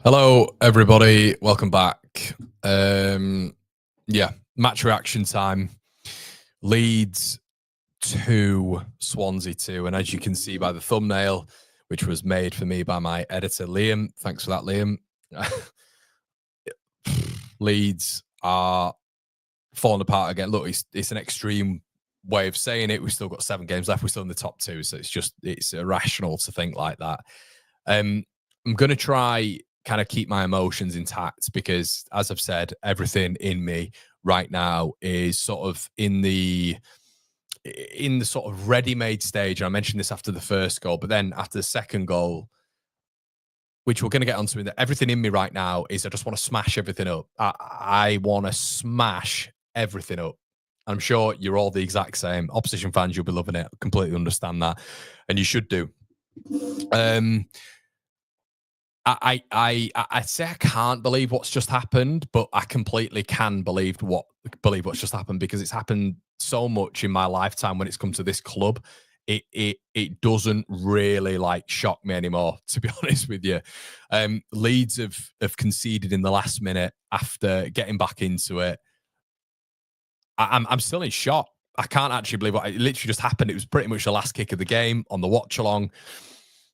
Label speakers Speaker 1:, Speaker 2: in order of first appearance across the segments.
Speaker 1: Hello, everybody. Welcome back. Match reaction time. Leeds 2, Swansea 2. And as you can see by the thumbnail, which was made for me by my editor, Liam. Thanks for that, Liam. Leeds are falling apart again. Look, it's an extreme way of saying it. We've still got 7 games left. We're still in the top 2. So it's irrational to think like that. I'm going to try kind of keep my emotions intact because, as I've said, everything in me right now is sort of in the sort of ready-made stage. And I mentioned this after the first goal, but then after the second goal, which we're going to get onto, everything in me right now is I just want to smash everything up. I want to smash everything up. I'm sure you're all the exact same. Opposition fans, you'll be loving it. I completely understand that, and you should do. I say I can't believe what's just happened, but I completely can believe what's just happened because it's happened so much in my lifetime when it's come to this club. It doesn't really like shock me anymore, to be honest with you. Leeds have conceded in the last minute after getting back into it. I'm still in shock. I can't actually believe what it literally just happened. It was pretty much the last kick of the game on the watch along.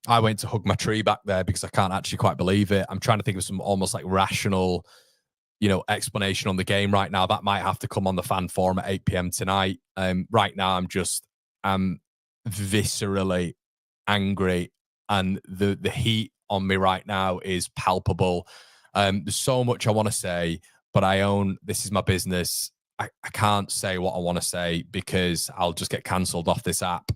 Speaker 1: I went to hug my tree back there because I can't actually quite believe it. I'm trying to think of some almost like rational, explanation on the game right now. That might have to come on the fan forum at 8 p.m. tonight. Right now, I'm viscerally angry, and the heat on me right now is palpable. There's so much I want to say, but this is my business. I can't say what I want to say because I'll just get cancelled off this app.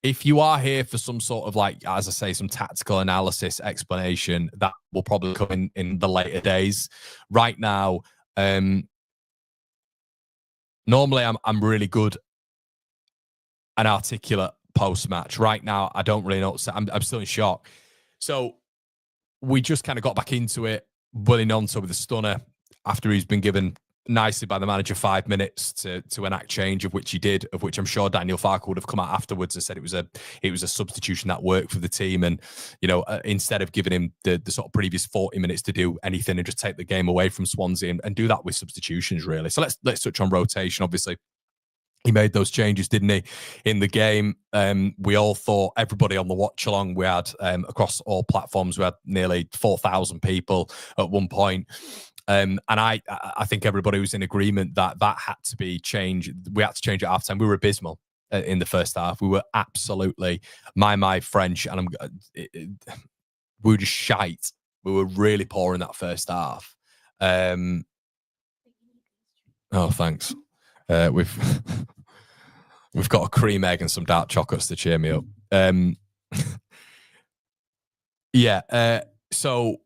Speaker 1: If you are here for some sort of as I say, some tactical analysis explanation, that will probably come in the later days. Right now, normally I'm really good and articulate post-match. Right now, I don't really know. I'm still in shock. So we just kind of got back into it. Willie Gnonto with a stunner after he's been given nicely by the manager 5 minutes to enact change, of which he did, of which I'm sure Daniel Farke would have come out afterwards and said it was a substitution that worked for the team. And, instead of giving him the sort of previous 40 minutes to do anything and just take the game away from Swansea and do that with substitutions, really. So let's touch on rotation, obviously. He made those changes, didn't he, in the game? We all thought, everybody on the watch along, we had across all platforms, we had nearly 4,000 people at one point. And I think everybody was in agreement that had to be changed. We had to change at halftime. We were abysmal in the first half. We were absolutely, my French, and we were just shite. We were really poor in that first half. Oh, thanks. We've got a cream egg and some dark chocolates to cheer me up. So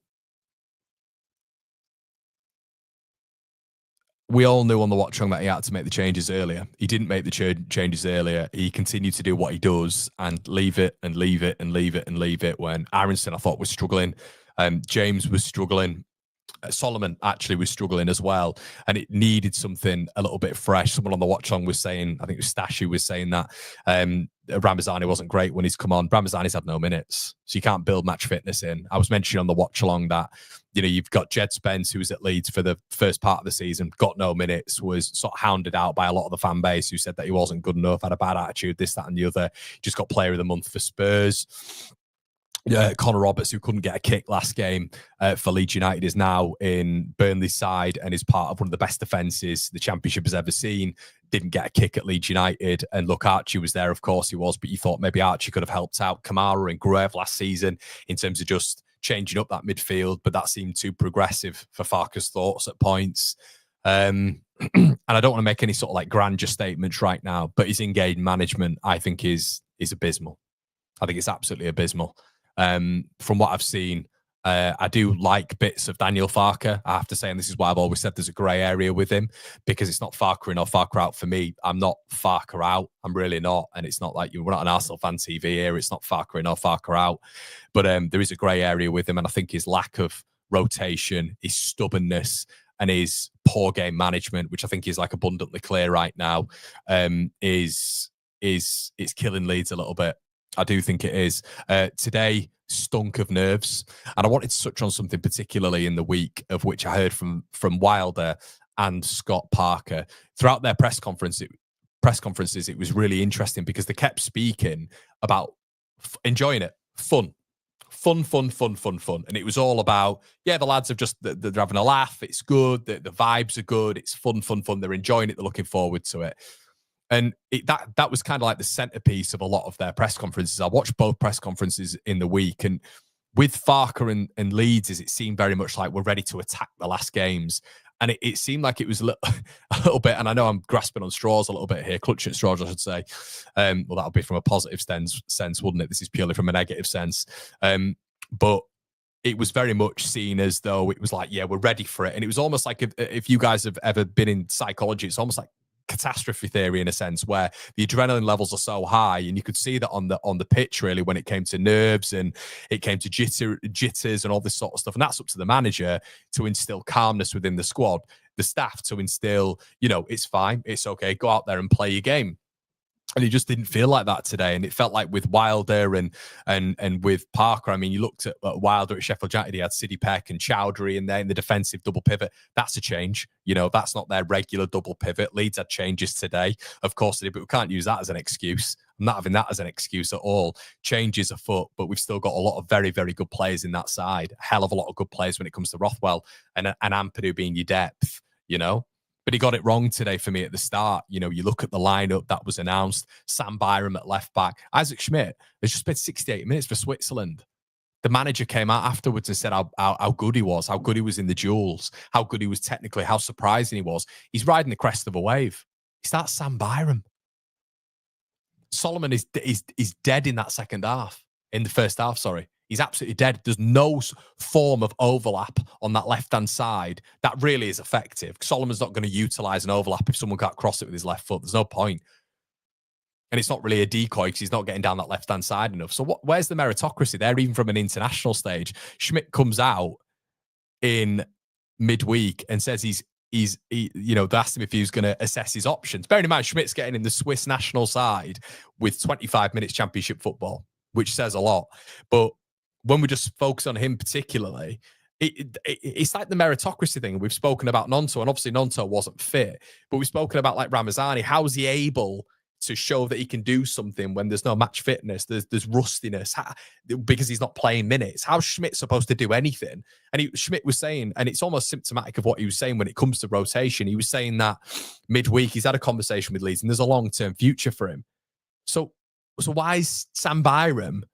Speaker 1: we all knew on the watch along that he had to make the changes earlier. He didn't make the changes earlier. He continued to do what he does and leave it and leave it and leave it and leave it when Aronson, I thought, was struggling. James was struggling. Solomon actually was struggling as well, and it needed something a little bit fresh. Someone on the watch along was saying, I think it was Stashy was saying that Ramazani wasn't great when he's come on. Ramazani's had no minutes, so you can't build match fitness in. I was mentioning on the watch along that you've got Jed Spence, who was at Leeds for the first part of the season, got no minutes, was sort of hounded out by a lot of the fan base who said that he wasn't good enough, had a bad attitude, this, that, and the other. Just got Player of the Month for Spurs. Connor Roberts, who couldn't get a kick last game for Leeds United, is now in Burnley's side and is part of one of the best defences the Championship has ever seen. Didn't get a kick at Leeds United. And look, Archie was there, of course he was, but you thought maybe Archie could have helped out Kamara and Gruev last season in terms of just changing up that midfield, but that seemed too progressive for Farke's thoughts at points. And I don't want to make any sort of grandeur statements right now, but his in-game management, I think, is abysmal. I think it's absolutely abysmal. From what I've seen, I do like bits of Daniel Farke, I have to say, and this is why I've always said there's a grey area with him, because it's not Farke in or Farke out for me. I'm not Farke out. I'm really not. And it's not like we're not an Arsenal fan TV here. It's not Farke in or Farke out. But there is a grey area with him, and I think his lack of rotation, his stubbornness, and his poor game management, which I think is abundantly clear right now, is killing Leeds a little bit. I do think it is. Today stunk of nerves, and I wanted to touch on something particularly in the week of which I heard from Wilder and Scott Parker throughout their press conferences. It was really interesting because they kept speaking about enjoying it, fun. And it was all about, yeah, the lads have just, they're having a laugh. It's good. The vibes are good. It's fun. They're enjoying it. They're looking forward to it. And that was kind of like the centerpiece of a lot of their press conferences. I watched both press conferences in the week, and with Farke and Leeds, it seemed very much like we're ready to attack the last games. And it seemed like it was a little bit, and I know I'm grasping on straws a little bit here, clutching at straws, I should say. Well, that'll be from a positive sense, wouldn't it? This is purely from a negative sense. But it was very much seen as though it was like, yeah, we're ready for it. And it was almost like, if you guys have ever been in psychology, it's almost like catastrophe theory in a sense, where the adrenaline levels are so high, and you could see that on the pitch really when it came to nerves and it came to jitters and all this sort of stuff. And that's up to the manager to instill calmness within the squad, the staff to instill, it's fine, it's okay, go out there and play your game. And it just didn't feel like that today. And it felt like with Wilder and with Parker, I mean, you looked at Wilder at Sheffield United, he had Siddy Peck and Chowdhury in there in the defensive double pivot. That's a change. That's not their regular double pivot. Leeds had changes today. Of course they did, but we can't use that as an excuse. I'm not having that as an excuse at all. Changes afoot, but we've still got a lot of very, very good players in that side. A hell of a lot of good players when it comes to Rothwell and Ampadu being your depth, But he got it wrong today for me at the start. You look at the lineup that was announced. Sam Byram at left back. Isaac Schmidt has just played 68 minutes for Switzerland. The manager came out afterwards and said how good he was, how good he was in the duels, how good he was technically, how surprising he was. He's riding the crest of a wave. He starts Sam Byram. Solomon is dead in that second half. In the first half, sorry. He's absolutely dead. There's no form of overlap on that left-hand side that really is effective. Solomon's not going to utilize an overlap if someone can't cross it with his left foot. There's no point. And it's not really a decoy because he's not getting down that left-hand side enough. So where's the meritocracy there, even from an international stage? Schmidt comes out in midweek and says they asked him if he was going to assess his options. Bearing in mind, Schmidt's getting in the Swiss national side with 25 minutes championship football, which says a lot. But when we just focus on him particularly, it's like the meritocracy thing. We've spoken about Nonto, and obviously Nonto wasn't fit, but we've spoken about like Ramazani. How is he able to show that he can do something when there's no match fitness, there's rustiness, because he's not playing minutes? How's Schmidt supposed to do anything? And Schmidt was saying, and it's almost symptomatic of what he was saying when it comes to rotation. He was saying that midweek he's had a conversation with Leeds and there's a long-term future for him. So why is Sam Byram,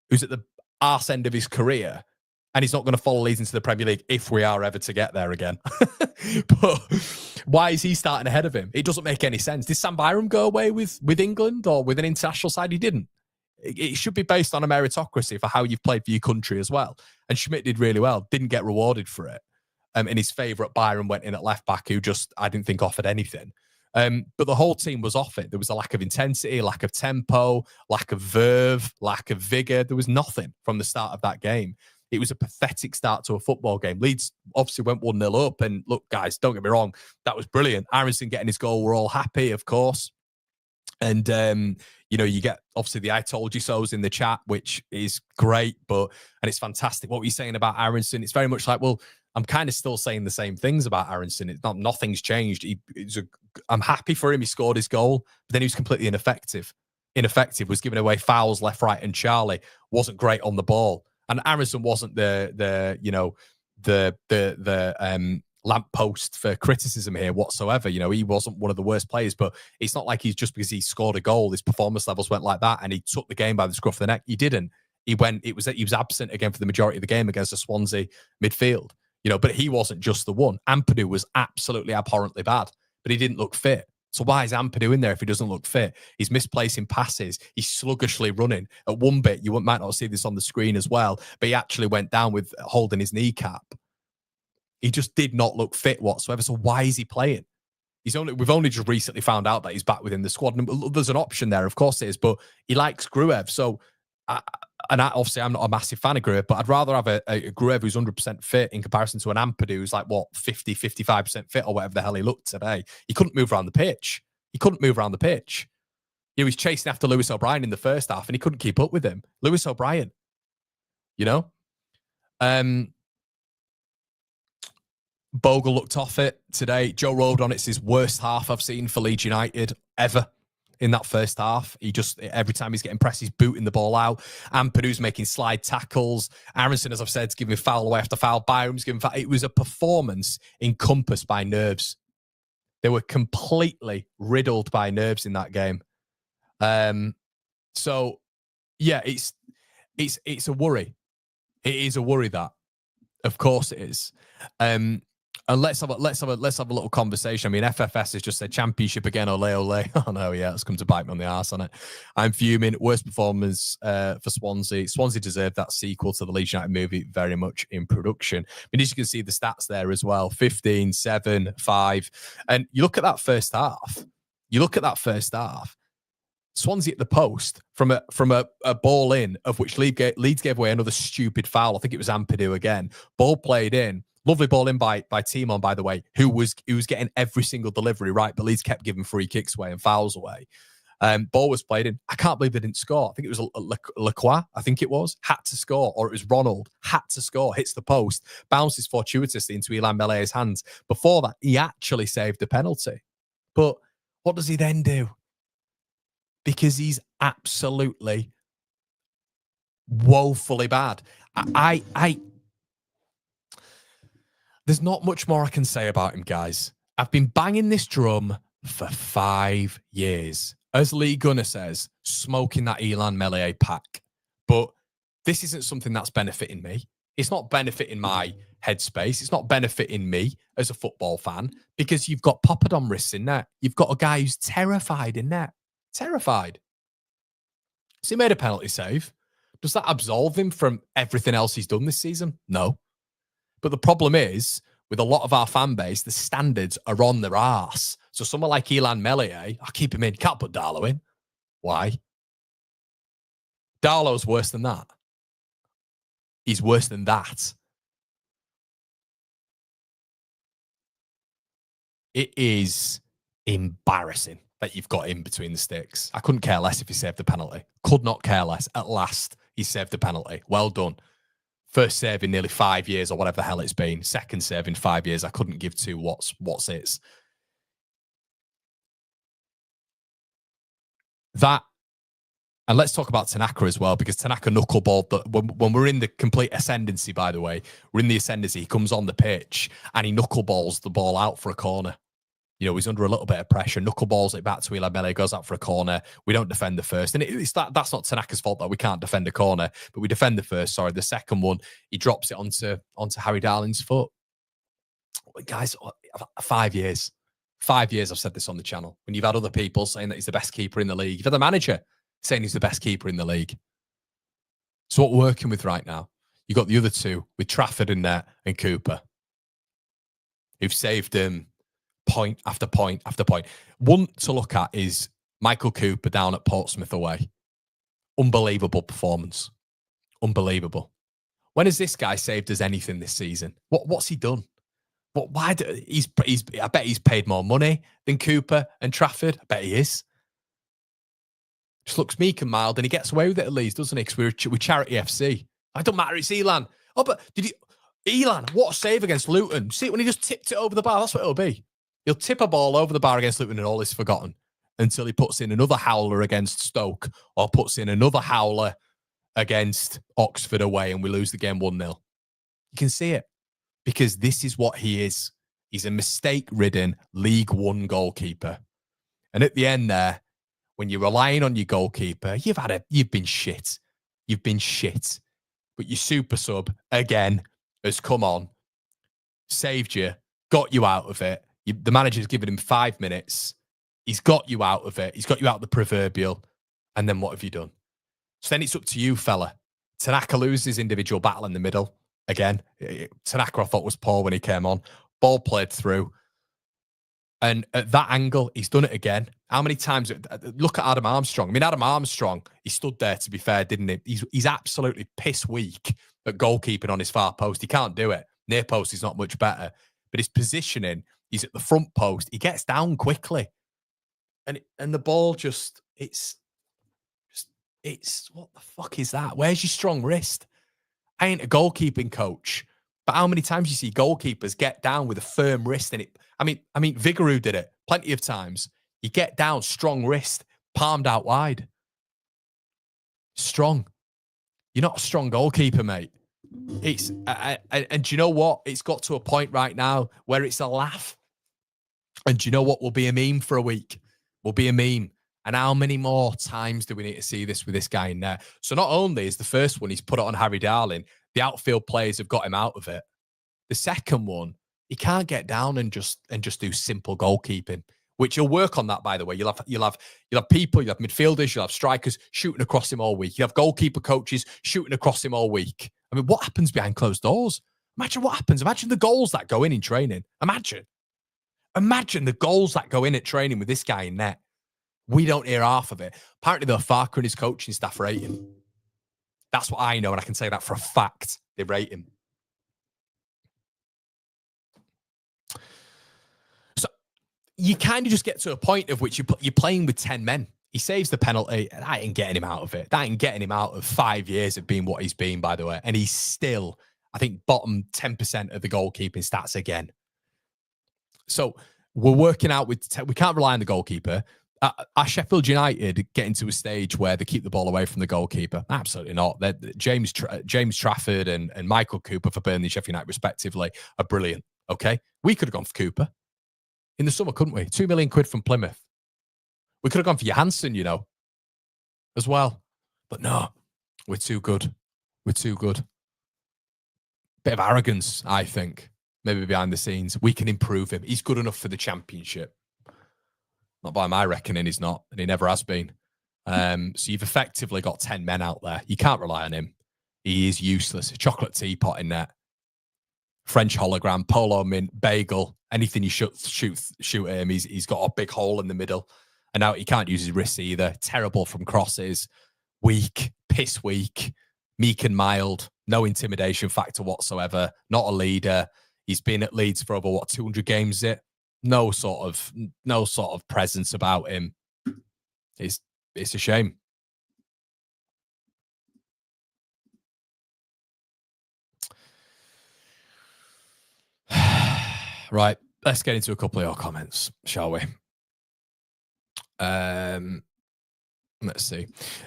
Speaker 1: who's at the arse end of his career, and he's not going to follow Leeds into the Premier League if we are ever to get there again? But why is he starting ahead of him? It doesn't make any sense. Did Sam Byram go away with England or with an international side? He didn't. It should be based on a meritocracy for how you've played for your country as well. And Schmidt did really well, didn't get rewarded for it. And his favourite Byram went in at left back, who just, I didn't think offered anything. But the whole team was off it. There was a lack of intensity, lack of tempo, lack of verve, lack of vigour. There was nothing from the start of that game. It was a pathetic start to a football game. Leeds obviously went 1-0 up. And look, guys, don't get me wrong, that was brilliant. Aronson getting his goal, we're all happy, of course. And, you get obviously the I told you so's in the chat, which is great, and it's fantastic. What were you saying about Aronson? It's very much like, well, I'm kind of still saying the same things about Aronson. It's nothing's changed. I'm happy for him. He scored his goal, but then he was completely ineffective. Was giving away fouls left, right, and Charlie wasn't great on the ball. And Aronson wasn't the lamppost for criticism here whatsoever. He wasn't one of the worst players, but it's not like he's just because he scored a goal, his performance levels went like that and he took the game by the scruff of the neck. He didn't. He was absent again for the majority of the game against the Swansea midfield. But he wasn't just the one. Ampadu was absolutely abhorrently bad, but he didn't look fit. So why is Ampadu in there if he doesn't look fit? He's misplacing passes. He's sluggishly running. At one bit, you might not see this on the screen as well, but he actually went down with holding his kneecap. He just did not look fit whatsoever. So why is he playing? We've only just recently found out that he's back within the squad. And there's an option there, of course it is, but he likes Gruev. So, obviously I'm not a massive fan of Gruev, but I'd rather have a Gruev who's 100% fit in comparison to an Ampadu who's like, 50, 55% fit or whatever the hell he looked today. He couldn't move around the pitch. He was chasing after Lewis O'Brien in the first half and he couldn't keep up with him. Lewis O'Brien, you know? Bogle looked off it today. Joe Rodon, it's his worst half I've seen for Leeds United ever in that first half. He just, every time he's getting pressed, he's booting the ball out. Ampadu's making slide tackles. Aronson, as I've said, is giving foul away after foul. Byram's giving foul. It was a performance encompassed by nerves. They were completely riddled by nerves in that game. So, yeah, it's a worry. It is a worry that, of course, it is. And let's have a little conversation. I mean, FFS has just said championship again, ole ole. Oh no, yeah, it's come to bite me on the arse on it. I'm fuming. Worst performance for Swansea. Swansea deserved that sequel to the Leeds United movie, very much in production. I mean, as you can see, the stats there as well: 15, 7, 5. And you look at that first half. Swansea at the post from a ball in, of which Leeds gave away another stupid foul. I think it was Ampadu again. Ball played in. Lovely ball in by Timon, by the way, who was getting every single delivery right, but Leeds kept giving free kicks away and fouls away. Ball was played in. I can't believe they didn't score. I think it was Lacroix, I think it was, had to score, or it was Ronald, had to score, hits the post, bounces fortuitously into Ilan Mele's hands. Before that, he actually saved a penalty. But what does he then do? Because he's absolutely woefully bad. There's not much more I can say about him, guys. I've been banging this drum for 5 years. As Lee Gunner says, smoking that Ilan Mele pack. But this isn't something that's benefiting me. It's not benefiting my headspace. It's not benefiting me as a football fan, because you've got Papadon in there. You've got a guy who's terrified in there. Terrified. So he made a penalty save. Does that absolve him from everything else he's done this season? No. But the problem is, with a lot of our fan base, the standards are on their arse. So someone like Ilan Mele, I'll keep him in. Can't put Darlow in. Why? Darlow's worse than that. He's worse than that. It is embarrassing that you've got him between the sticks. I couldn't care less if he saved the penalty. Could not care less. At last, he saved the penalty. Well done. First save in nearly 5 years, or whatever the hell it's been. Second save in 5 years. I couldn't give two what's it's. That, and let's talk about Tanaka as well, because Tanaka knuckleballed, when we're in the complete ascendancy, by the way, we're in the ascendancy, he comes on the pitch and he knuckleballs the ball out for a corner. You know, he's under a little bit of pressure, knuckleballs it back to Ilan Mele, goes out for a corner. We don't defend the first. And that's not Tanaka's fault that we can't defend a corner, but we defend the first. Sorry, the second one, he drops it onto Harry Darling's foot. Guys, 5 years. 5 years I've said this on the channel. When you've had other people saying that he's the best keeper in the league. You've had the manager saying he's the best keeper in the league. So what we're working with right now, you've got the other two with Trafford in there and Cooper, who've saved him point after point after point. One to look at is Michael Cooper down at Portsmouth away. Unbelievable performance. Unbelievable. When has this guy saved us anything this season? What's he done? I bet he's paid more money than Cooper and Trafford. I bet he is. Just looks meek and mild, and he gets away with it at least, doesn't he? Because we're Charity FC. It don't matter, it's Ilan. Oh, but Ilan, what a save against Luton. See it when he just tipped it over the bar? That's what it'll be. He'll tip a ball over the bar against Luton and all is forgotten until he puts in another howler against Stoke, or puts in another howler against Oxford away, and we lose the game 1-0. You can see it, because this is what he is. He's a mistake-ridden League One goalkeeper. And at the end there, when you're relying on your goalkeeper, you've been shit. You've been shit. But your super sub, again, has come on, saved you, got you out of it. The manager's given him 5 minutes. He's got you out of it. He's got you out of the proverbial. And then what have you done? So then it's up to you, fella. Tanaka loses individual battle in the middle. Again, Tanaka I thought was poor when he came on. Ball played through. And at that angle, he's done it again. How many times? Look at Adam Armstrong. I mean, Adam Armstrong, he stood there, to be fair, didn't he? He's absolutely piss weak at goalkeeping on his far post. He can't do it. Near post is not much better. But his positioning, he's at the front post. He gets down quickly. And the ball just, it's what the fuck is that? Where's your strong wrist? I ain't a goalkeeping coach, but how many times you see goalkeepers get down with a firm wrist and it? I mean, Vigouroux did it plenty of times. You get down, strong wrist, palmed out wide, strong. You're not a strong goalkeeper, mate. And do you know what? It's got to a point right now where it's a laugh. And do you know what will be a meme for a week? Will be a meme. And how many more times do we need to see this with this guy in there? So not only is the first one, he's put it on Harry Darling, the outfield players have got him out of it. The second one, he can't get down and just do simple goalkeeping, which you'll work on that, by the way. You'll have people, you'll have midfielders, you'll have strikers shooting across him all week. You have goalkeeper coaches shooting across him all week. I mean, what happens behind closed doors? Imagine what happens. Imagine the goals that go in training. Imagine the goals that go in at training with this guy in net. We don't hear half of it. Apparently, though, Farke and his coaching staff rate him. That's what I know, and I can say that for a fact. They rate him. So you kind of just get to a point of which you're playing with 10 men. He saves the penalty, and that ain't getting him out of it. That ain't getting him out of 5 years of being what he's been, by the way. And he's still, I think, bottom 10% of the goalkeeping stats again. So we're working out with, we can't rely on the goalkeeper. Are Sheffield United getting to a stage where they keep the ball away from the goalkeeper? Absolutely not. James Trafford and Michael Cooper for Burnley and Sheffield United, respectively, are brilliant. Okay? We could have gone for Cooper in the summer, couldn't we? £2 million from Plymouth. We could have gone for Johansson, as well. But no, we're too good. We're too good. Bit of arrogance, I think, maybe behind the scenes. We can improve him. He's good enough for the Championship. Not by my reckoning, he's not, and he never has been. So you've effectively got 10 men out there. You can't rely on him. He is useless. A chocolate teapot in there. French hologram, polo mint, bagel, anything you shoot at him, he's got a big hole in the middle. And now he can't use his wrists either. Terrible from crosses. Weak, piss weak, meek and mild. No intimidation factor whatsoever. Not a leader. He's been at Leeds for over, 200 games, is it? No sort of presence about him. It's a shame. Right, let's get into a couple of your comments, shall we? Let's see.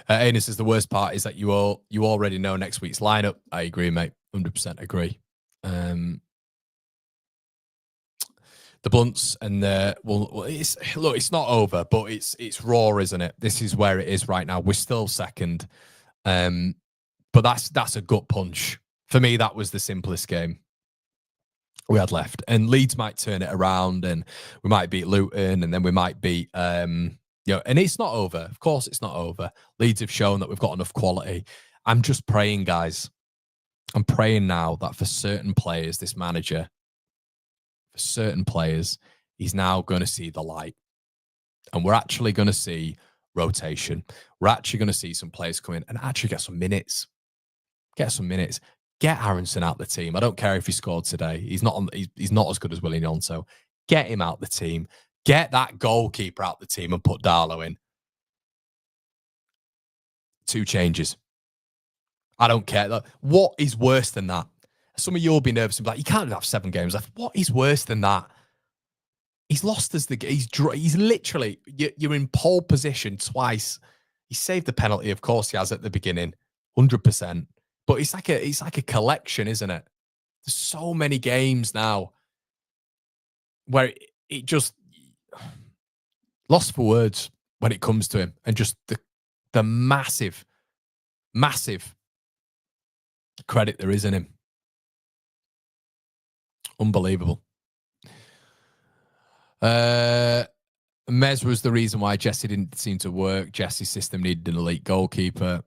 Speaker 1: Aina says the worst part is that you already know next week's lineup. I agree, mate. 100% agree. The Blunts and it's not over, but it's raw, isn't it? This is where it is right now. We're still second, but that's a gut punch for me. That was the simplest game we had left, and Leeds might turn it around, and we might beat Luton, and then we might beat and it's not over. Of course, it's not over. Leeds have shown that we've got enough quality. I'm just praying, guys. I'm praying now that for certain players, this manager. For certain players, he's now going to see the light. And we're actually going to see rotation. We're actually going to see some players come in and actually get some minutes. Get some minutes. Get Aronson out the team. I don't care if he scored today. He's not as good as Willie Gnonto. Get him out the team. Get that goalkeeper out the team and put Darlow in. 2 changes. I don't care. What is worse than that? Some of you will be nervous and be like, you can't have 7 games left. What is worse than that? He's lost as he's literally, you're in pole position twice. He saved the penalty, of course he has at the beginning, 100%. But it's like a collection, isn't it? There's so many games now where it just lost for words when it comes to him, and just the massive, massive credit there is in him. Unbelievable. Mez was the reason why Jesse didn't seem to work. Jesse's system needed an elite goalkeeper.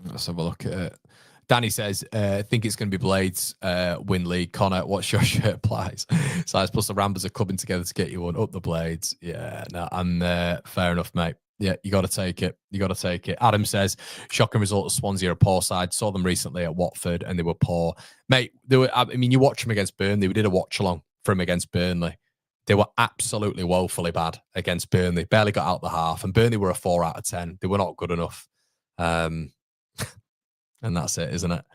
Speaker 1: Let's have a look at it. Danny says, I think it's going to be Blades win league. Connor, what's your shirt price? Size plus the Rambers are clubbing together to get you one. Up the Blades. Yeah, no, I'm fair enough, mate. Yeah, you got to take it. You got to take it. Adam says, shocking result of Swansea are a poor side. Saw them recently at Watford and they were poor. Mate, they were, I mean, you watch them against Burnley. We did a watch along for him against Burnley. They were absolutely woefully bad against Burnley. Barely got out the half. And Burnley were a 4 out of 10. They were not good enough. And that's it, isn't it?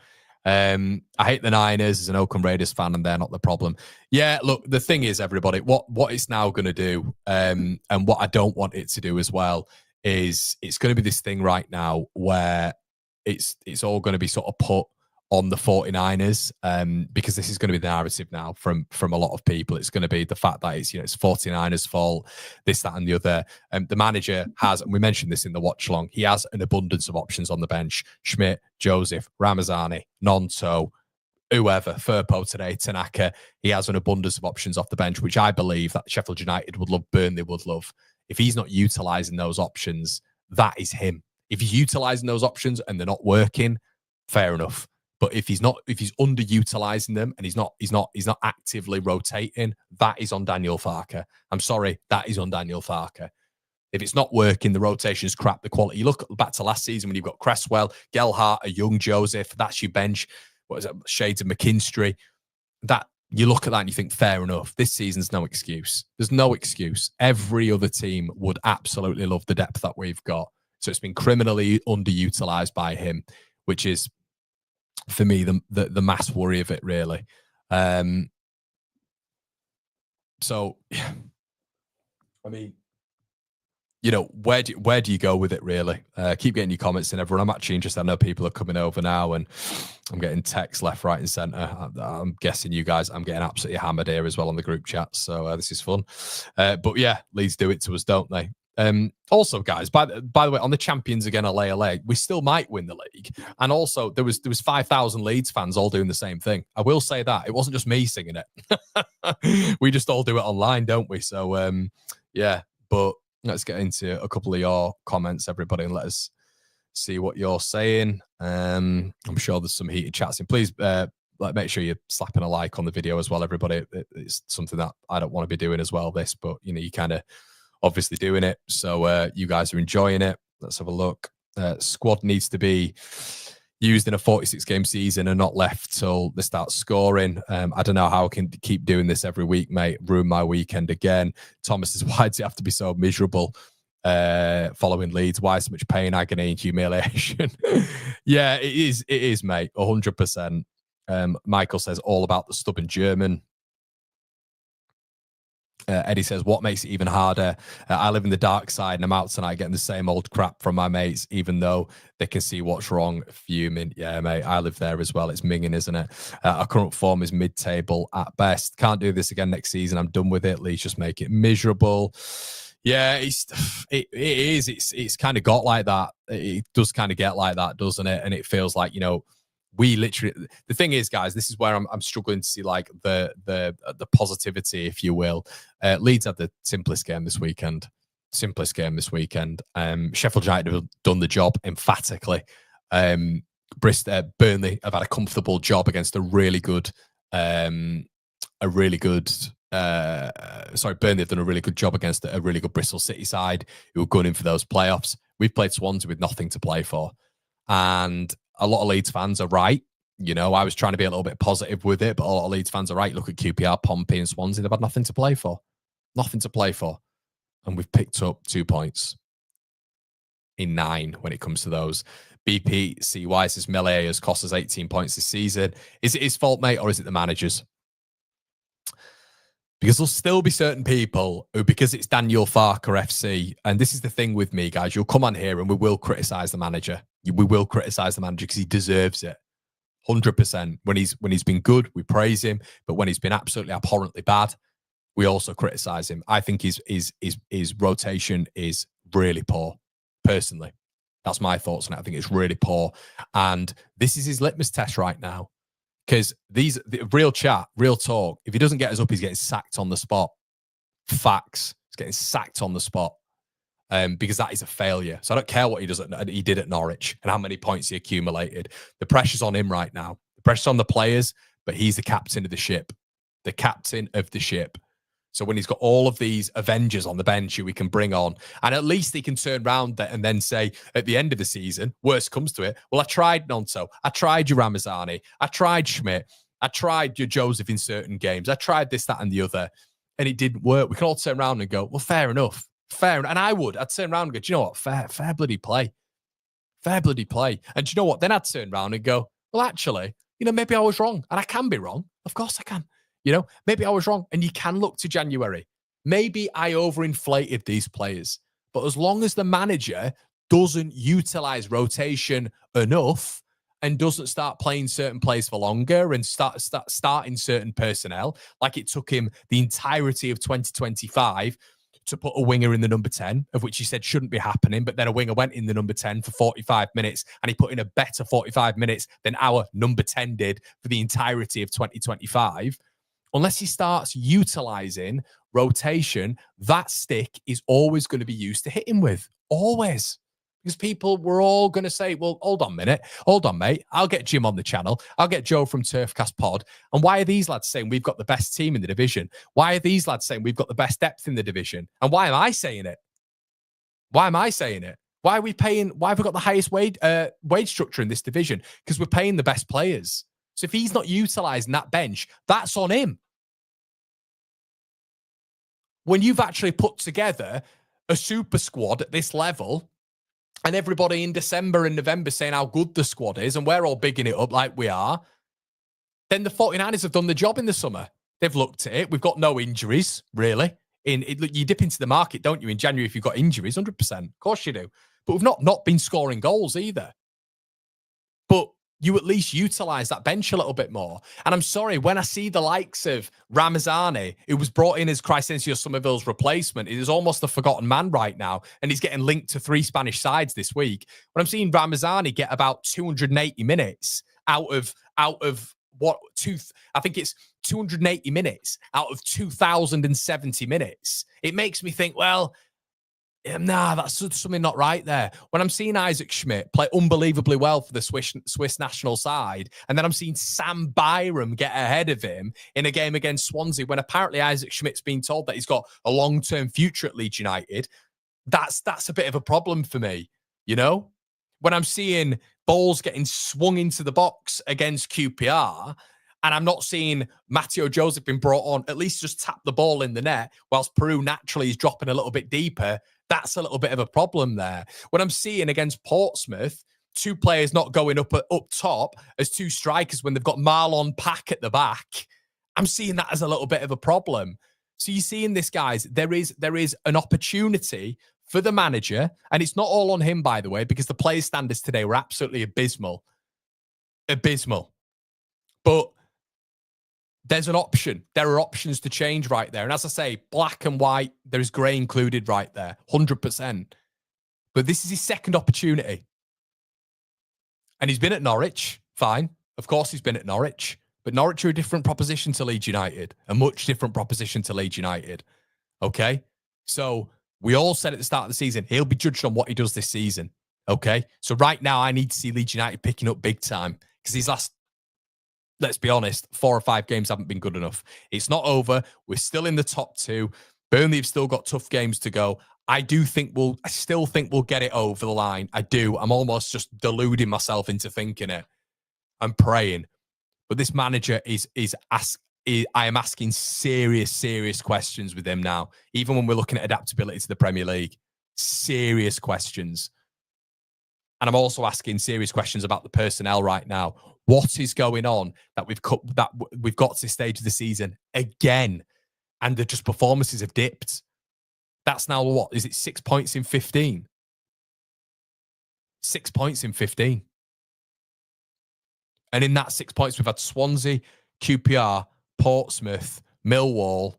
Speaker 1: I hate the Niners as an Oakland Raiders fan, and they're not the problem. Yeah, look, the thing is, everybody, what it's now going to do, and what I don't want it to do as well, is it's going to be this thing right now where it's all going to be sort of put on the 49ers, because this is going to be the narrative now from a lot of people. It's going to be the fact that it's, it's 49ers fault, this, that, and the other. The manager has, and we mentioned this in the watch along, he has an abundance of options on the bench. Schmidt, Joseph, Ramazani, Nonto, whoever, Firpo today, Tanaka. He has an abundance of options off the bench, which I believe that Sheffield United would love, Burnley would love. If he's not utilising those options, that is him. If he's utilising those options and they're not working, fair enough. But if he's underutilizing them and he's not actively rotating, that is on Daniel Farke. I'm sorry, that is on Daniel Farke. If it's not working, the rotation's crap, the quality. You look back to last season when you've got Cresswell, Gelhardt, a young Joseph, that's your bench. What is it? Shades of McKinstry. That you look at that and you think, fair enough. This season's no excuse. There's no excuse. Every other team would absolutely love the depth that we've got. So it's been criminally underutilized by him, which is, for me, the mass worry of it, really. So, yeah. I mean, where do you go with it, really? Keep getting your comments in, everyone. I'm actually interested. I know people are coming over now, and I'm getting texts left, right, and centre. I'm guessing you guys, I'm getting absolutely hammered here as well on the group chat. So this is fun. But yeah, Leeds do it to us, don't they? Also, guys, by the way, on the champions again, LA, we still might win the league. And also, there was 5,000 Leeds fans all doing the same thing. I will say that it wasn't just me singing it. We just all do it online, don't we? So yeah, but let's get into a couple of your comments, everybody, and let us see what you're saying. I'm sure there's some heated chats in. Please make sure you're slapping a like on the video as well, everybody. It's something that I don't want to be doing as well, this, but you kind of obviously doing it. So you guys are enjoying it. Let's have a look. Squad needs to be used in a 46-game season and not left till they start scoring. I don't know how I can keep doing this every week, mate. Ruin my weekend again. Thomas says, why does it have to be so miserable following Leeds? Why so much pain, agony, and humiliation? Yeah, it is, mate. 100%. Michael says, all about the stubborn German. Eddie says, what makes it even harder? I live in the dark side and I'm out tonight getting the same old crap from my mates, even though they can see what's wrong. Fuming. Yeah, mate, I live there as well. It's minging, isn't it? Our current form is mid-table at best. Can't do this again next season. I'm done with it. Leeds just make it miserable. Yeah, it is. It's kind of got like that. It does kind of get like that, doesn't it? And it feels like, we literally, the thing is, guys, this is where I'm struggling to see like the positivity, if you will. Leeds had the simplest game this weekend. Sheffield United have done the job emphatically. Burnley have had a comfortable job against Burnley have done a really good job against a really good Bristol City side who are gunning for those playoffs. We've played Swansea with nothing to play for. And a lot of Leeds fans are right. I was trying to be a little bit positive with it, but a lot of Leeds fans are right. Look at QPR, Pompey, and Swansea. They've had nothing to play for. And we've picked up 2 points in 9 when it comes to those. BPCY says Melee has cost us 18 points this season. Is it his fault, mate, or is it the manager's? Because there'll still be certain people who, because it's Daniel Farke FC, and this is the thing with me, guys, you'll come on here and we will criticise the manager. We will criticise the manager because he deserves it. 100%. When he's been good, we praise him. But when he's been absolutely abhorrently bad, we also criticise him. I think his rotation is really poor, personally. That's my thoughts on it. I think it's really poor. And this is his litmus test right now. Because the real chat, real talk, if he doesn't get us up, he's getting sacked on the spot. Facts. He's getting sacked on the spot. Because that is a failure. So I don't care what he did at Norwich and how many points he accumulated. The pressure's on him right now. The pressure's on the players, but he's the captain of the ship. The captain of the ship. So when he's got all of these Avengers on the bench who we can bring on, and at least he can turn around and then say at the end of the season, worst comes to it, well, I tried Nonto, I tried your Ramazani, I tried Schmidt, I tried your Joseph in certain games, I tried this, that, and the other, and it didn't work. We can all turn around and go, well, fair enough. Fair. And I'd turn around and go, do you know what? Fair bloody play. Fair bloody play. And do you know what? Then I'd turn around and go, well, actually, maybe I was wrong. And I can be wrong. Of course I can. Maybe I was wrong. And you can look to January. Maybe I overinflated these players. But as long as the manager doesn't utilize rotation enough and doesn't start playing certain players for longer and starting certain personnel, like it took him the entirety of 2025 to put a winger in the number 10, of which he said shouldn't be happening, but then a winger went in the number 10 for 45 minutes, and he put in a better 45 minutes than our number 10 did for the entirety of 2025. Unless he starts utilizing rotation, that stick is always going to be used to hit him with. Always. Because people were all going to say, well, hold on a minute. Hold on, mate. I'll get Jim on the channel. I'll get Joe from Turfcast Pod. And why are these lads saying we've got the best team in the division? Why are these lads saying we've got the best depth in the division? And why am I saying it? Why am I saying it? Why have we got the highest wage structure in this division? Because we're paying the best players. So if he's not utilizing that bench, that's on him. When you've actually put together a super squad at this level, and everybody in December and November saying how good the squad is, and we're all bigging it up like we are, then the 49ers have done the job in the summer. They've looked at it. We've got no injuries, really. You dip into the market, don't you, in January if you've got injuries, 100%. Of course you do. But we've not been scoring goals either. But you at least utilize that bench a little bit more. And I'm sorry, when I see the likes of Ramazani, who was brought in as Crysencio Somerville's replacement, he is almost a forgotten man right now, and he's getting linked to 3 Spanish sides this week. When I'm seeing Ramazani get about 280 minutes out of I think it's 280 minutes out of 2,070 minutes, it makes me think, well, nah, that's something not right there. When I'm seeing Isaac Schmidt play unbelievably well for the Swiss national side, and then I'm seeing Sam Byram get ahead of him in a game against Swansea, when apparently Isaac Schmidt's been told that he's got a long-term future at Leeds United, that's a bit of a problem for me, When I'm seeing balls getting swung into the box against QPR, and I'm not seeing Matteo Joseph being brought on, at least just tap the ball in the net, whilst Peru naturally is dropping a little bit deeper, that's a little bit of a problem there. When I'm seeing against Portsmouth, 2 players not going up top as 2 strikers when they've got Marlon Pack at the back, I'm seeing that as a little bit of a problem. So you're seeing this, guys, there is an opportunity for the manager, and it's not all on him, by the way, because the player standards today were absolutely abysmal. Abysmal. But there's an option. There are options to change right there. And as I say, black and white, there's grey included right there, 100%. But this is his second opportunity. And he's been at Norwich, fine. Of course he's been at Norwich. But Norwich are a different proposition to Leeds United, a much different proposition to Leeds United. Okay? So we all said at the start of the season, he'll be judged on what he does this season. Okay? So right now, I need to see Leeds United picking up big time, because these last, let's be honest, 4 or 5 games haven't been good enough. It's not over. We're still in the top 2. Burnley have still got tough games to go. I still think we'll get it over the line. I do. I'm almost just deluding myself into thinking it. I'm praying. But this manager I am asking serious questions with him now. Even when we're looking at adaptability to the Premier League. Serious questions. And I'm also asking serious questions about the personnel right now. What is going on that we've got to this stage of the season again, and the just performances have dipped? That's now what? Is it 6 points in 15? 6 points in 15. And in that 6 points, we've had Swansea, QPR, Portsmouth, Millwall,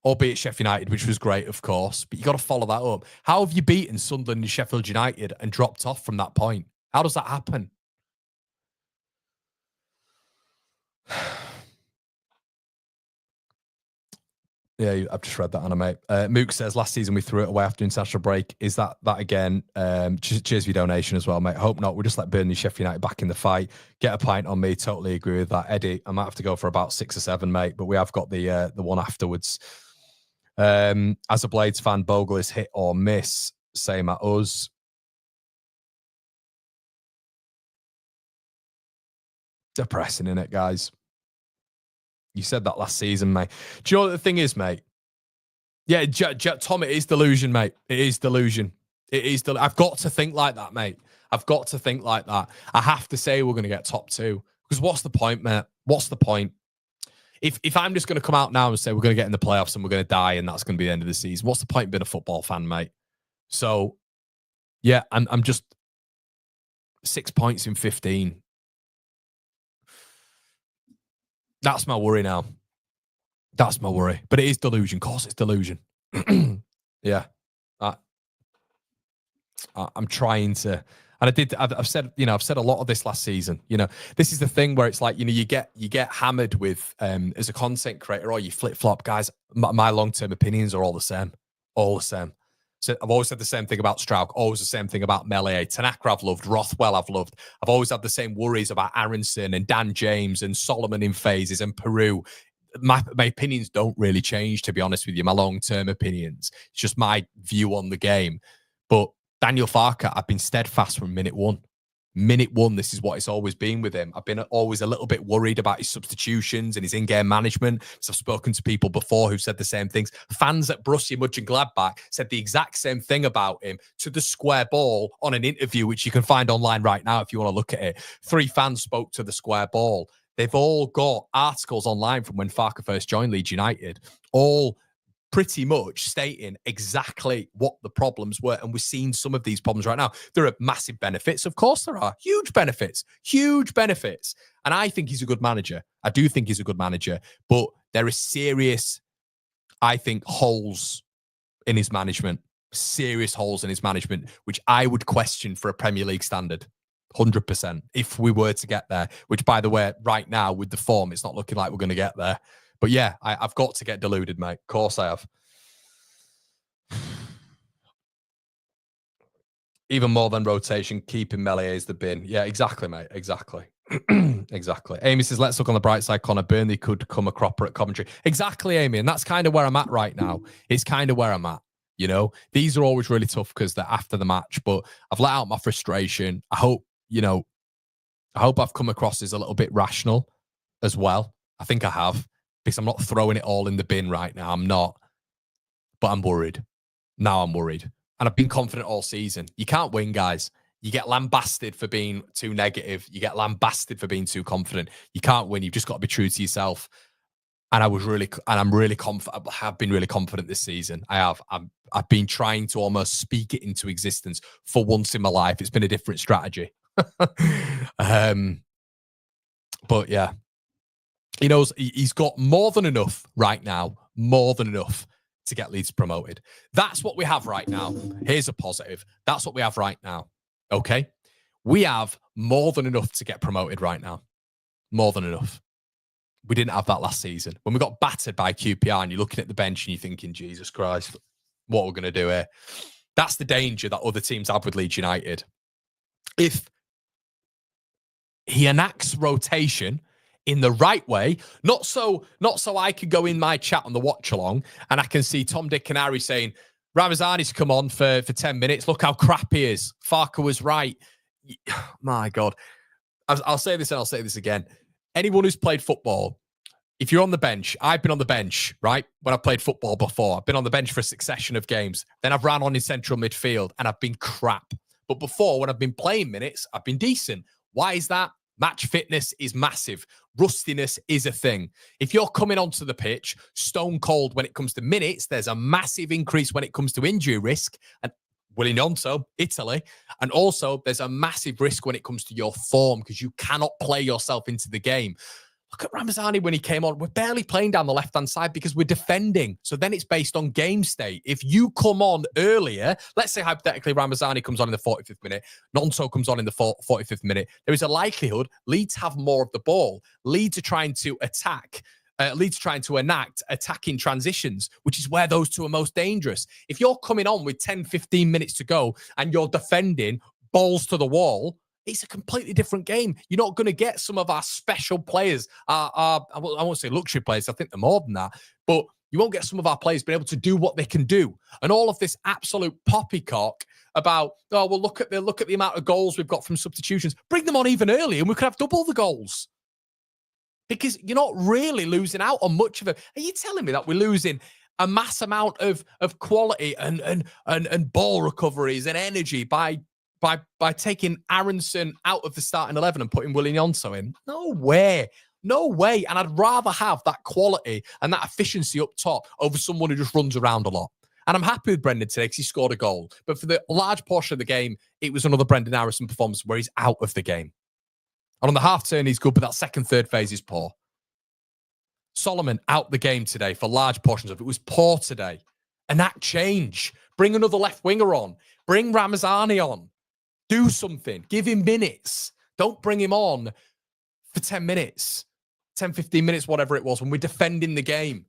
Speaker 1: albeit Sheffield United, which was great, of course. But you got to follow that up. How have you beaten Sunderland and Sheffield United and dropped off from that point? How does that happen? Yeah, I've just read that, Anna, mate. Mook says, last season we threw it away after international break. Is that again? Cheers for your donation as well, mate. Hope not. We'll just let Burnley, Sheffield United back in the fight. Get a pint on me. Totally agree with that. Eddie, I might have to go for about 6 or 7, mate, but we have got the one afterwards. As a Blades fan, Bogle is hit or miss. Same at us. Depressing, innit, guys? You said that last season, mate. Do you know what the thing is, mate? Yeah, Tom, it is delusion, mate. It is delusion. It is. I've got to think like that, mate. I've got to think like that. I have to say we're going to get top 2. Because what's the point, mate? What's the point? If I'm just going to come out now and say we're going to get in the playoffs and we're going to die and that's going to be the end of the season, what's the point being a football fan, mate? So, yeah, I'm just 6 points in 15. That's my worry now. That's my worry. But it is delusion. Of course, it's delusion. Yeah. I'm trying to, and I've said a lot of this last season. This is the thing where it's like, you get hammered with, as a content creator, or you flip flop, guys. My long-term opinions are all the same. So I've always said the same thing about Strauk, always the same thing about Melee. Tanaka I've loved, Rothwell I've loved. I've always had the same worries about Aronson and Dan James and Solomon in phases and Peru. My opinions don't really change, to be honest with you, my long-term opinions. It's just my view on the game. But Daniel Farke, I've been steadfast from minute one. Minute one, this is what it's always been with him. I've been always a little bit worried about his substitutions and his in-game management. So I've spoken to people before who've said the same things. Fans at Borussia Mönchengladbach said the exact same thing about him to the square ball on an interview, which you can find online right now if you want to look at it. 3 fans spoke to the square ball. They've all got articles online from when Farke first joined Leeds United, all pretty much stating exactly what the problems were. And we're seeing some of these problems right now. There are massive benefits. Of course there are. Huge benefits. And I think he's a good manager. I do think he's a good manager. But there are serious, I think, holes in his management. Serious holes in his management, which I would question for a Premier League standard. 100%. If we were to get there, which, by the way, right now with the form, it's not looking like we're going to get there. But yeah, I've got to get deluded, mate. Of course I have. Even more than rotation, keeping Melee is the bin. Yeah, exactly, mate. Exactly. Exactly. Amy says, let's look on the bright side. Connor Burnley could come a cropper at Coventry. Exactly, Amy. And that's kind of where I'm at right now. It's kind of where I'm at. These are always really tough because they're after the match, but I've let out my frustration. I hope I've come across as a little bit rational as well. I think I have. Because I'm not throwing it all in the bin right now. I'm not. But I'm worried. Now I'm worried. And I've been confident all season. You can't win, guys. You get lambasted for being too negative. You get lambasted for being too confident. You can't win. You've just got to be true to yourself. And I'm really confident. I have been really confident this season. I have. I've been trying to almost speak it into existence for once in my life. It's been a different strategy. But yeah. He knows he's got more than enough right now, more than enough to get Leeds promoted. That's what we have right now. Here's a positive. That's what we have right now. Okay? We have more than enough to get promoted right now. More than enough. We didn't have that last season. When we got battered by QPR and you're looking at the bench and you're thinking, Jesus Christ, what we're going to do here? That's the danger that other teams have with Leeds United. If he enacts rotation in the right way, not so I can go in my chat on the watch along and I can see Tom, Dick and Harry saying, Ramazani's come on for 10 minutes. Look how crap he is. Farke was right. My God. I'll say this and I'll say this again. Anyone who's played football, if you're on the bench, I've been on the bench, right? When I played football before, I've been on the bench for a succession of games. Then I've ran on in central midfield and I've been crap. But before, when I've been playing minutes, I've been decent. Why is that? Match fitness is massive. Rustiness is a thing. If you're coming onto the pitch stone cold when it comes to minutes, there's a massive increase when it comes to injury risk. And Willy Gnonto, Italy. And also, there's a massive risk when it comes to your form because you cannot play yourself into the game. Look at Ramazani when he came on. We're barely playing down the left-hand side because we're defending. So then it's based on game state. If you come on earlier, let's say hypothetically Ramazani comes on in the 45th minute, Gnonto comes on in the 45th minute, there is a likelihood Leeds have more of the ball. Leeds are trying to attack Leeds trying to enact attacking transitions, which is where those two are most dangerous. If you're coming on with 10, 15 minutes to go and you're defending balls to the wall, it's a completely different game. You're not going to get some of our special players, I won't say luxury players, I think they're more than that, but you won't get some of our players being able to do what they can do. And all of this absolute poppycock about, oh, well, look at the amount of goals we've got from substitutions. Bring them on even early and we could have double the goals. Because you're not really losing out on much of it. Are you telling me that we're losing a mass amount of quality and ball recoveries and energy by taking Aronson out of the starting 11 and putting Willian Yonso in? No way. No way. And I'd rather have that quality and that efficiency up top over someone who just runs around a lot. And I'm happy with Brendan today because he scored a goal. But for the large portion of the game, it was another Brendan Aronson performance where he's out of the game. And on the half turn, he's good, but that second, third phase is poor. Solomon out the game today for large portions of it. Was poor today. Enact change. Bring another left winger on. Bring Ramazani on. Do something. Give him minutes. Don't bring him on for 10 minutes. 10, 15 minutes, whatever it was, when we're defending the game.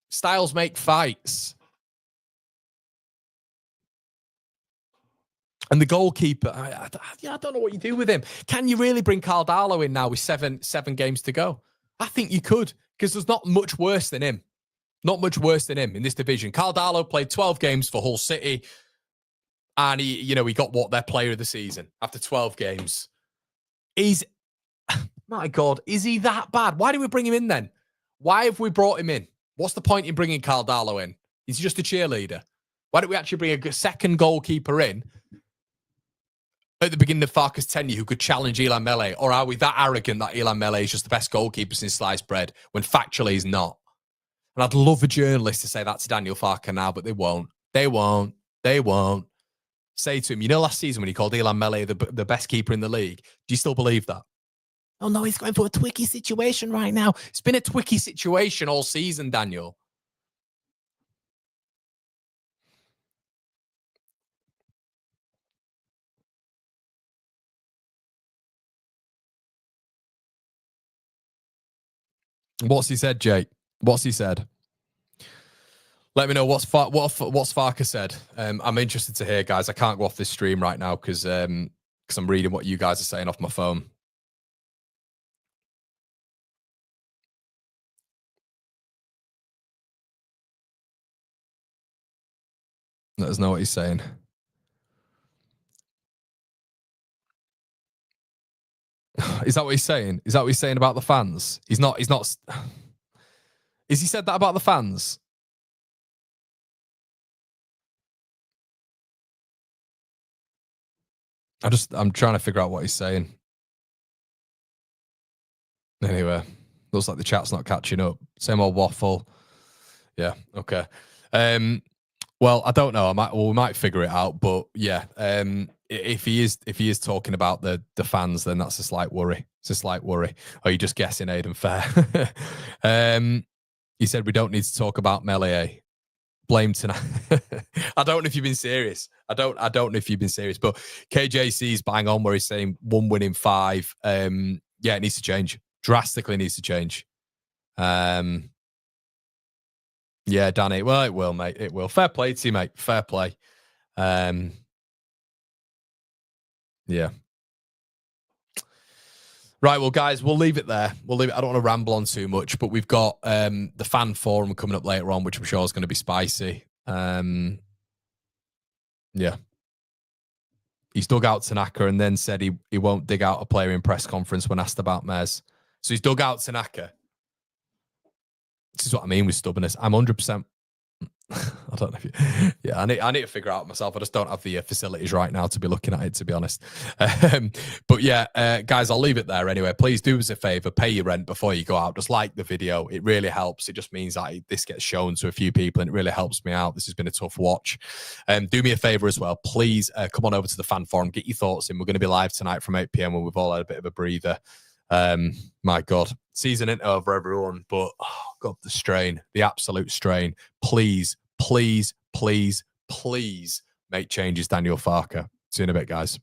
Speaker 1: Styles make fights. And the goalkeeper, I don't know what you do with him. Can you really bring Caldalo in now with seven games to go? I think you could, because there's not much worse than him. Not much worse than him in this division. Caldalo played 12 games for Hull City, and he got their player of the season after 12 games. My God, is he that bad? Why do we bring him in then? Why have we brought him in? What's the point in bringing Caldalo in? Is he just a cheerleader? Why don't we actually bring a second goalkeeper in at the beginning of Farke's tenure who could challenge Ilan Mele? Or are we that arrogant that Ilan Mele is just the best goalkeeper since sliced bread when factually he's not? And I'd love a journalist to say that to Daniel Farke now, but they won't. They won't. They won't. Say to him, last season when he called Ilan Mele the best keeper in the league, do you still believe that? Oh, no, he's going for a twicky situation right now. It's been a twicky situation all season, Daniel. What's he said, Jake? What's he said? Let me know what's Farke said. I'm interested to hear, guys. I can't go off this stream right now because I'm reading what you guys are saying off my phone. Let us know what he's saying. Is that what he's saying? Is that what he's saying about the fans? He's not. Is he said that about the fans? I'm trying to figure out what he's saying. Anyway, looks like the chat's not catching up. Same old waffle. Yeah. Okay. Well, I don't know. We might figure it out. But yeah, if he is talking about the fans, then that's a slight worry. It's a slight worry. Are you just guessing, Aidan Fair? He said we don't need to talk about Mele. Blame tonight. I don't know if you've been serious. I don't know if you've been serious. But KJC's bang on where he's saying 1 win in 5. Yeah, it needs to change. Drastically needs to change. Yeah, Danny. Well, it will, mate. It will. Fair play to you, mate. Fair play. Yeah. Right, well, guys, we'll leave it there. We'll leave it. I don't want to ramble on too much, but we've got the fan forum coming up later on, which I'm sure is going to be spicy. Yeah. He's dug out Tanaka and then said he won't dig out a player in press conference when asked about Mez. So he's dug out Tanaka. This is what I mean with stubbornness. I'm 100%. I don't know if you... Yeah, I need to figure out myself. I just don't have the facilities right now to be looking at it, to be honest. But yeah, guys, I'll leave it there anyway. Please do us a favor, pay your rent before you go out. Just like the video. It really helps. It just means that this gets shown to a few people and it really helps me out. This has been a tough watch. Do me a favor as well. Please come on over to the fan forum. Get your thoughts in. We're going to be live tonight from 8 p.m. when we've all had a bit of a breather. My God, season ain't over, everyone, but oh God, the strain, the absolute strain. Please, please, please, please make changes, Daniel Farke. See you in a bit, guys.